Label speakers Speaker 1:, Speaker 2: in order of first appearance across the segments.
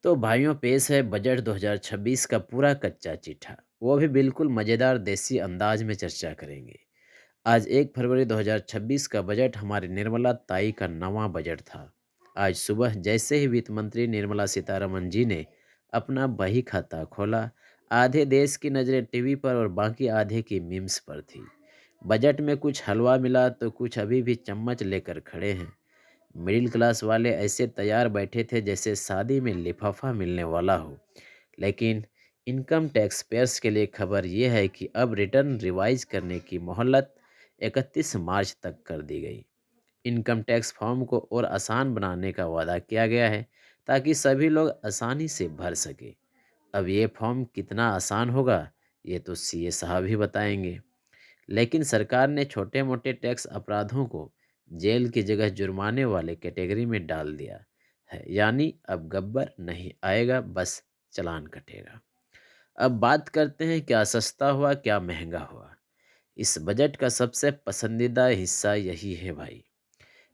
Speaker 1: तो भाइयों पेश है बजट 2026 का पूरा कच्चा चिट्ठा। वो भी बिल्कुल मज़ेदार देसी अंदाज में चर्चा करेंगे। आज 1 फरवरी 2026 का बजट हमारी निर्मला ताई का नवा बजट था। आज सुबह जैसे ही वित्त मंत्री निर्मला सीतारमन जी ने अपना बही खाता खोला, आधे देश की नज़रें टीवी पर और बाकी आधे की मीम्स पर थी। बजट में कुछ हलवा मिला तो कुछ अभी भी चम्मच लेकर खड़े हैं। मिडिल क्लास वाले ऐसे तैयार बैठे थे जैसे शादी में लिफाफा मिलने वाला हो। लेकिन इनकम टैक्स पेयर्स के लिए खबर यह है कि अब रिटर्न रिवाइज करने की मोहलत 31 मार्च तक कर दी गई। इनकम टैक्स फॉर्म को और आसान बनाने का वादा किया गया है ताकि सभी लोग आसानी से भर सके। अब ये फॉर्म कितना आसान होगा ये तो सीए साहब ही बताएंगे। लेकिन सरकार ने छोटे मोटे टैक्स अपराधों को जेल की जगह जुर्माने वाले कैटेगरी में डाल दिया है। यानी अब गब्बर नहीं आएगा, बस चालान कटेगा। अब बात करते हैं क्या सस्ता हुआ क्या महंगा हुआ। इस बजट का सबसे पसंदीदा हिस्सा यही है भाई।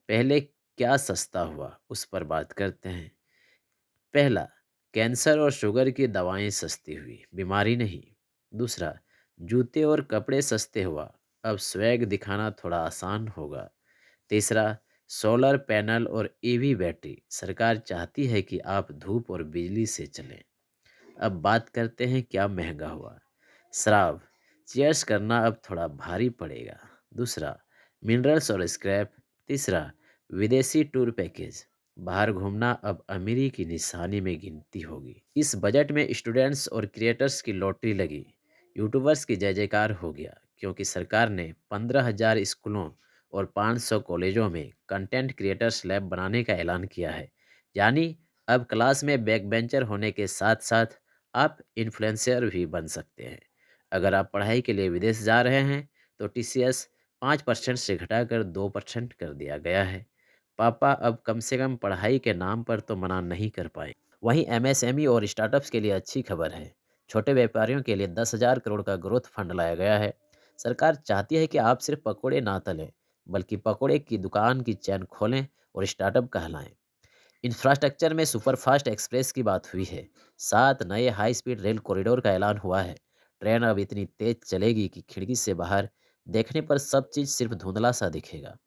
Speaker 1: पहले क्या सस्ता हुआ उस पर बात करते हैं। पहला, कैंसर और शुगर की दवाएं सस्ती हुई, बीमारी नहीं। दूसरा, जूते और कपड़े सस्ते हुआ, अब स्वैग दिखाना थोड़ा आसान होगा। तीसरा, सोलर पैनल और ईवी बैटरी, सरकार चाहती है कि आप धूप और बिजली से चलें। अब बात करते हैं क्या महंगा हुआ। श्राव, चेयर्स करना अब थोड़ा भारी पड़ेगा। दूसरा, मिनरल्स और स्क्रैप। तीसरा, विदेशी टूर पैकेज, बाहर घूमना अब अमीरी की निशानी में गिनती होगी। इस बजट में स्टूडेंट्स और क्रिएटर्स की लॉटरी लगी। यूट्यूबर्स की जय जयकार हो गया क्योंकि सरकार ने 15,000 स्कूलों और 500 कॉलेजों में कंटेंट क्रिएटर्स लैब बनाने का ऐलान किया है। यानी अब क्लास में बैक बेंचर होने के साथ साथ आप इन्फ्लुएंसर भी बन सकते हैं। अगर आप पढ़ाई के लिए विदेश जा रहे हैं तो टीसीएस 5% से घटाकर 2% कर दिया गया है। पापा अब कम से कम पढ़ाई के नाम पर तो मना नहीं कर पाए। वहीं एमएसएमई और स्टार्टअप्स के लिए अच्छी खबर है। छोटे व्यापारियों के लिए 10,000 करोड़ का ग्रोथ फंड लाया गया है। सरकार चाहती है कि आप सिर्फ पकौड़े ना तलें, बल्कि पकौड़े की दुकान की चैन खोलें और स्टार्टअप कहलाएं। इंफ्रास्ट्रक्चर में सुपरफास्ट एक्सप्रेस की बात हुई है। 7 नए हाई स्पीड रेल कॉरिडोर का ऐलान हुआ है। ट्रेन अब इतनी तेज चलेगी कि खिड़की से बाहर देखने पर सब चीज़ सिर्फ धुंधला सा दिखेगा।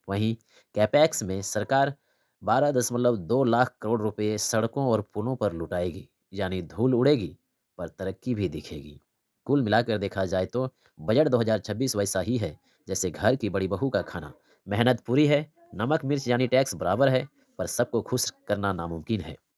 Speaker 1: वहीं कैपेक्स में सरकार 12.2 लाख करोड़ रुपए सड़कों और पुलों पर लुटाएगी। यानी धूल उड़ेगी पर तरक्की भी दिखेगी। कुल मिलाकर देखा जाए तो बजट 2026 वैसा ही है जैसे घर की बड़ी बहू का खाना। मेहनत पूरी है, नमक मिर्च यानी टैक्स बराबर है, पर सबको खुश करना नामुमकिन है।